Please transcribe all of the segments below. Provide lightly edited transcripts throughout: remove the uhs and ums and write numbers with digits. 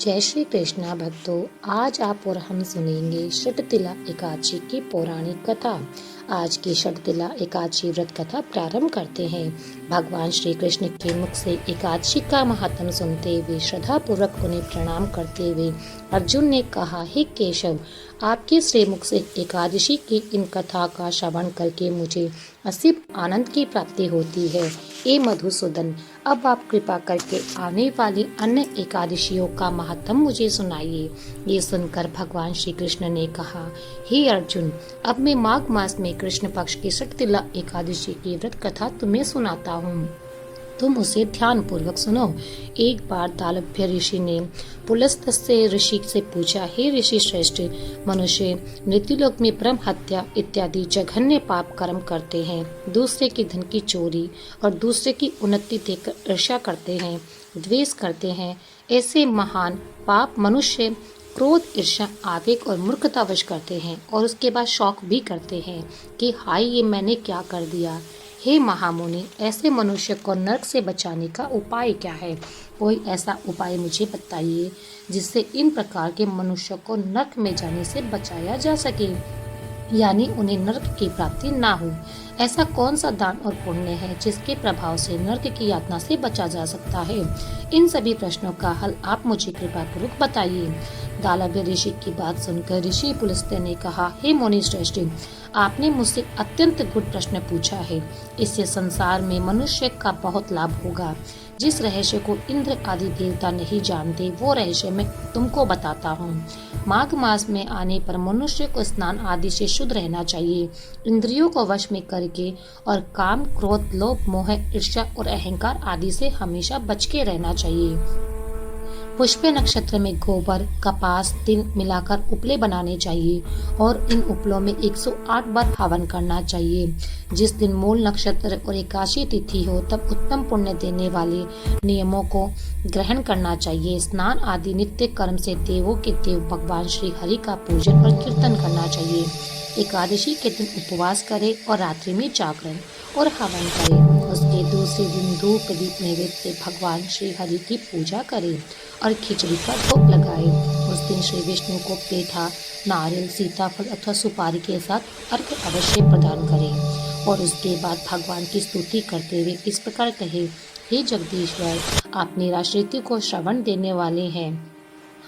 जय श्री कृष्णा भक्तों। आज आप और हम सुनेंगे षटतिला एकादशी की पौराणिक कथा। आज की षटतिला एकादशी व्रत कथा प्रारंभ करते हैं। भगवान श्री कृष्ण के मुख से एकादशी का महात्म सुनते हुए श्रद्धा पूर्वक उन्हें प्रणाम करते हुए अर्जुन ने कहा, हे केशव, आपके श्रीमुख से एकादशी की इन कथा का श्रवण करके मुझे असीम आनंद की प्राप्ति होती है। ए मधुसूदन, अब आप कृपा करके आने वाली अन्य एकादशियों का महात्म मुझे सुनाइए। ये सुनकर भगवान श्री कृष्ण ने कहा, हे अर्जुन, अब मैं माघ मास में कृष्ण पक्ष की षटतिला एकादशी की व्रत कथा तुम्हें सुनाता हूँ। तुम उसे ध्यान पूर्वक सुनो। एक बार दालभ्य ऋषि ने पुलस्त्य ऋषि से पूछा, हे ऋषि श्रेष्ठ, मनुष्य मृत्युलोक में ब्रह्म हत्या इत्यादि जघन्य पाप कर्म करते हैं, दूसरे की धन की चोरी और दूसरे की उन्नति देखकर ईर्ष्या करते हैं, द्वेष करते हैं। ऐसे महान पाप मनुष्य क्रोध, ईर्ष्या, आवेग और मूर्खतावश करते हैं और उसके बाद शौक भी करते हैं कि हाय, ये मैंने क्या कर दिया। हे महामुनि, ऐसे मनुष्य को नरक से बचाने का उपाय क्या है? कोई ऐसा उपाय मुझे बताइए जिससे इन प्रकार के मनुष्य को नरक में जाने से बचाया जा सके, यानी उन्हें नरक की प्राप्ति ना हो। ऐसा कौन सा दान और पुण्य है जिसके प्रभाव से नरक की यातना से बचा जा सकता है? इन सभी प्रश्नों का हल आप मुझे कृपा पूर्वक बताइए। दालभ्य ऋषि की बात सुनकर ऋषि पुलस्त्य ने कहा, हे मुनि श्रेष्ठ, आपने मुझसे अत्यंत गुड प्रश्न पूछा है। इससे संसार में मनुष्य का बहुत लाभ होगा। जिस रहस्य को इंद्र आदि देवता नहीं जानते, वो रहस्य मैं तुमको बताता हूँ। माघ मास में आने पर मनुष्य को स्नान आदि से शुद्ध रहना चाहिए, इंद्रियों को वश में करके और काम, क्रोध, लोभ, मोह, ईर्ष्या और अहंकार आदि से हमेशा बच के रहना चाहिए। पुष्य नक्षत्र में गोबर, कपास, तिल मिलाकर उपले बनाने चाहिए और इन उपलों में 108 बार हवन करना चाहिए। जिस दिन मूल नक्षत्र और एकादशी तिथि हो तब उत्तम पुण्य देने वाले नियमों को ग्रहण करना चाहिए। स्नान आदि नित्य कर्म से देवों के देव भगवान श्री हरि का पूजन और कीर्तन करना चाहिए। एकादशी के दिन उपवास करें और रात्रि में जागरण और हवन करें। उसके दूसरे दिन धूप दीप नैवेद्य से भगवान श्री हरि की पूजा करें और खिचड़ी का भोग लगाएं। उस दिन श्री विष्णु को पेठा, नारियल, सीताफल अथवा सुपारी के साथ अर्घ्य अवश्य प्रदान करें और उसके बाद भगवान की स्तुति करते हुए इस प्रकार कहे, हे जगदीश्वर, आप निराश्रित को श्रवण देने वाले हैं,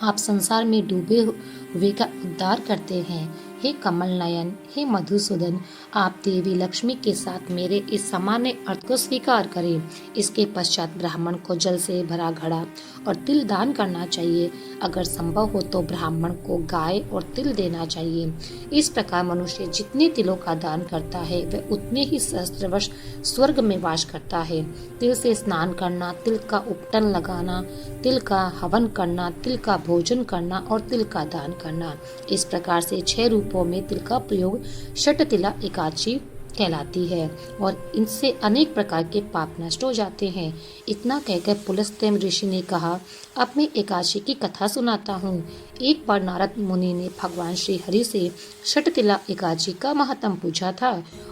आप संसार में डूबे हुए का उद्धार करते हैं। हे कमल नयन, हे मधुसूदन, आप देवी लक्ष्मी के साथ मेरे इस सामान्य अर्थ को स्वीकार करें। इसके पश्चात ब्राह्मण को जल से भरा घड़ा और तिल दान करना चाहिए। अगर संभव हो तो ब्राह्मण को गाय और तिल देना चाहिए। इस प्रकार मनुष्य जितने तिलों का दान करता है वह उतने ही सहस्त्र वर्ष स्वर्ग में वास करता है। तिल से स्नान करना, तिल का उपटन लगाना, तिल का हवन करना, तिल का भोजन करना और तिल का दान करना, इस प्रकार से 6 रूपों में तिल का प्रयोग षटतिला एकादशी कहलाती है और इनसे अनेक प्रकार के पाप नष्ट हो जाते हैं। इतना कहकर पुलस्त्य ऋषि ने कहा, अब मैं एकादशी की कथा सुनाता हूँ। एक बार नारद मुनि ने भगवान श्री हरि से षटतिला एकादशी का महात्म पूछा था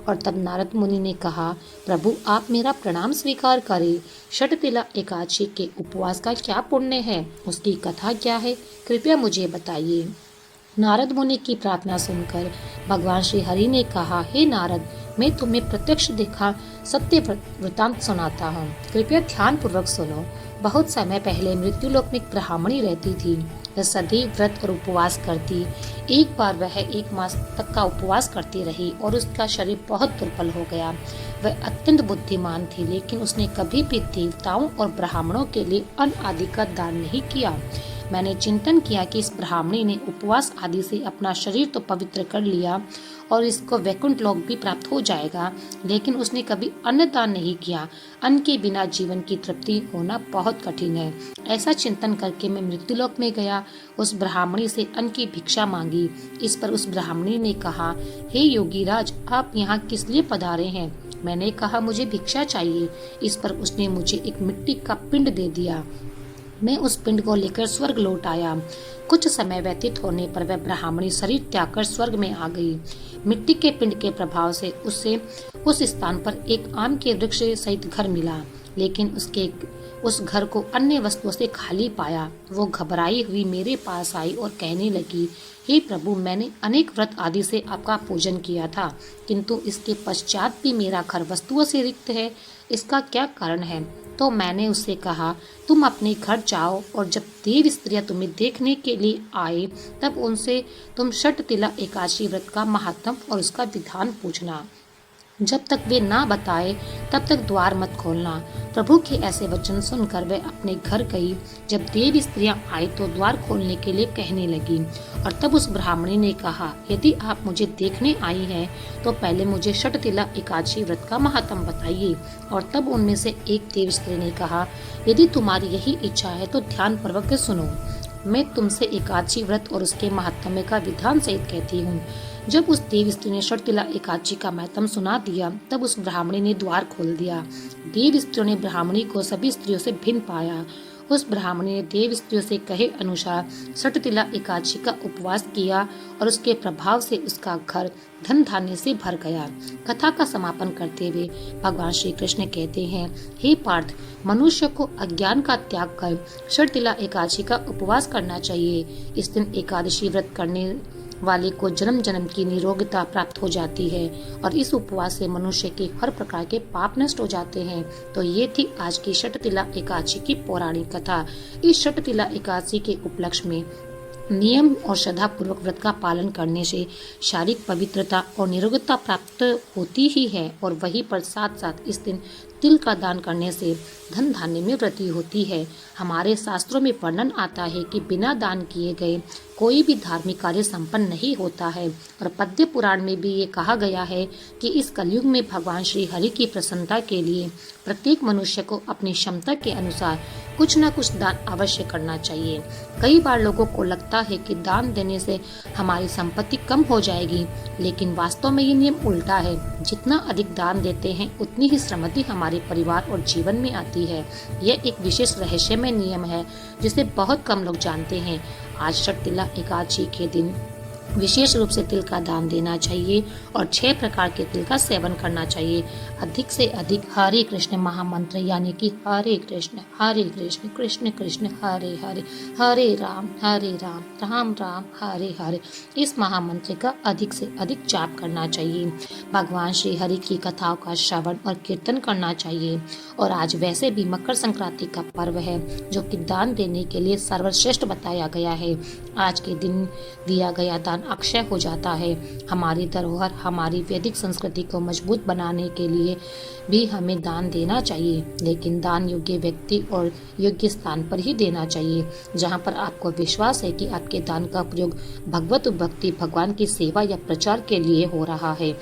और तब नारद मुनि ने कहा, प्रभु, आप मेरा प्रणाम स्वीकार करें। षटतिला एकादशी के उपवास का क्या पुण्य है, उसकी कथा क्या है, कृपया मुझे बताइए। नारद मुनि की प्रार्थना सुनकर भगवान श्री हरि ने कहा, हे नारद, मैं तुम्हें प्रत्यक्ष देखा सत्य वृतांत सुनाता हूँ, कृपया ध्यान पूर्वक सुनो। बहुत समय पहले मृत्युलोक में एक ब्राह्मणी रहती थी। वह सदैव व्रत और उपवास करती। एक बार वह 1 मास तक का उपवास करती रही और उसका शरीर बहुत दुर्बल हो गया। वह अत्यंत बुद्धिमान थी, लेकिन उसने कभी भी देवताओं और ब्राह्मणों के लिए अन्न आदि का दान नहीं किया। मैंने चिंतन किया कि इस ब्राह्मणी ने उपवास आदि से अपना शरीर तो पवित्र कर लिया और इसको वैकुंठ लोक भी प्राप्त हो जाएगा, लेकिन उसने कभी अन्न दान नहीं किया। अन्न के बिना जीवन की तृप्ति होना बहुत कठिन है। ऐसा चिंतन करके मैं मृत्युलोक में गया, उस ब्राह्मणी से अन्न की भिक्षा मांगी। इस पर उस ब्राह्मणी ने कहा, हे योगी राज, आप यहाँ किस लिए पधारे हैं? मैंने कहा, मुझे भिक्षा चाहिए। इस पर उसने मुझे एक मिट्टी का पिंड दे दिया। मैं उस पिंड को लेकर स्वर्ग लौट आया। कुछ समय व्यतीत होने पर वह ब्राह्मणी शरीर त्याग कर स्वर्ग में आ गई। मिट्टी के पिंड के प्रभाव से उसे उस स्थान पर एक आम के वृक्ष सहित घर मिला। लेकिन उस घर को अन्य वस्तुओं से खाली पाया। वो घबराई हुई मेरे पास आई और कहने लगी, हे प्रभु, मैंने अनेक व्रत आदि से आपका पूजन किया था, किंतु इसके पश्चात भी मेरा घर वस्तुओं से रिक्त है। इसका क्या कारण है? तो मैंने उससे कहा, तुम अपने घर जाओ और जब देव स्त्रियां तुम्हें देखने के लिए आए तब उनसे तुम षटतिला एकादशी व्रत का महात्म और उसका विधान पूछना। जब तक वे ना बताए तब तक द्वार मत खोलना। प्रभु के ऐसे वचन सुनकर वह अपने घर गई। जब देव स्त्रियां आई तो द्वार खोलने के लिए कहने लगी, और तब उस ब्राह्मणी ने कहा, यदि आप मुझे देखने आई हैं तो पहले मुझे षटतिला एकादशी व्रत का महात्म बताइए। और तब उनमें से एक देव स्त्री ने कहा, यदि तुम्हारी यही इच्छा है तो ध्यान पूर्वक सुनो। मैं तुमसे एकादशी व्रत और उसके महात्म्य का विधान सहित कहती हूँ। जब उस देव स्त्री ने षटतिला एकादशी का महत्म सुना दिया तब उस ब्राह्मणी ने द्वार खोल दिया। देव स्त्रियों ने ब्राह्मणी को सभी स्त्रियों से भिन्न पाया। उस ब्राह्मणी ने देव स्त्रियों से कहे अनुसार षटतिला एकादशी का उपवास किया और उसके प्रभाव से उसका घर धन धान्य से भर गया। कथा का समापन करते हुए भगवान श्री कृष्ण कहते हैं, हे पार्थ, मनुष्य को अज्ञान का त्याग कर षटतिला एकादशी का उपवास करना चाहिए। इस दिन एकादशी व्रत करने वाले को जन्म जन्म की निरोगता प्राप्त हो जाती है और इस उपवास से मनुष्य के हर प्रकार के पाप नष्ट हो जाते हैं। तो ये थी आज की षटतिला एकादशी की पौराणिक कथा। इस षटतिला एकादशी के उपलक्ष्य में नियम और श्रद्धा पूर्वक व्रत का पालन करने से शारीरिक पवित्रता और निरोगता प्राप्त होती ही है, और वहीं पर साथ साथ इस दिन तिल का दान करने से धन धान्य में वृद्धि होती है। हमारे शास्त्रों में वर्णन आता है कि बिना दान किए गए कोई भी धार्मिक कार्य संपन्न नहीं होता है, और पद्य पुराण में भी ये कहा गया है कि इस कलयुग में भगवान श्री हरि की प्रसन्नता के लिए प्रत्येक मनुष्य को अपनी क्षमता के अनुसार कुछ न कुछ दान अवश्य करना चाहिए। कई बार लोगों को लगता है कि दान देने से हमारी संपत्ति कम हो जाएगी, लेकिन वास्तव में ये नियम उल्टा है। जितना अधिक दान देते हैं उतनी ही समृद्धि हमारे परिवार और जीवन में आती है। यह एक विशेष रहस्यमय नियम है जिसे बहुत कम लोग जानते हैं। आज षटतिला एकादशी के दिन विशेष रूप से तिल का दान देना चाहिए और 6 प्रकार के तिल का सेवन करना चाहिए। अधिक से अधिक हरे कृष्ण महामंत्र यानी कि हरे कृष्ण कृष्ण कृष्ण हरे हरे, हरे राम राम राम हरे हरे, इस महामंत्र का अधिक से अधिक जाप करना चाहिए। भगवान श्री हरि की कथाओं का श्रवण और कीर्तन करना चाहिए। और आज वैसे भी मकर संक्रांति का पर्व है जो कि दान देने के लिए सर्वश्रेष्ठ बताया गया है। आज के दिन दिया गया दान अक्षय हो जाता है। हमारी धरोहर, हमारी वैदिक संस्कृति को मजबूत बनाने के लिए भी हमें दान देना चाहिए, लेकिन दान योग्य व्यक्ति और योग्य स्थान पर ही देना चाहिए, जहां पर आपको विश्वास है कि आपके दान का प्रयोग भगवत भक्ति, भगवान की सेवा या प्रचार के लिए हो रहा है।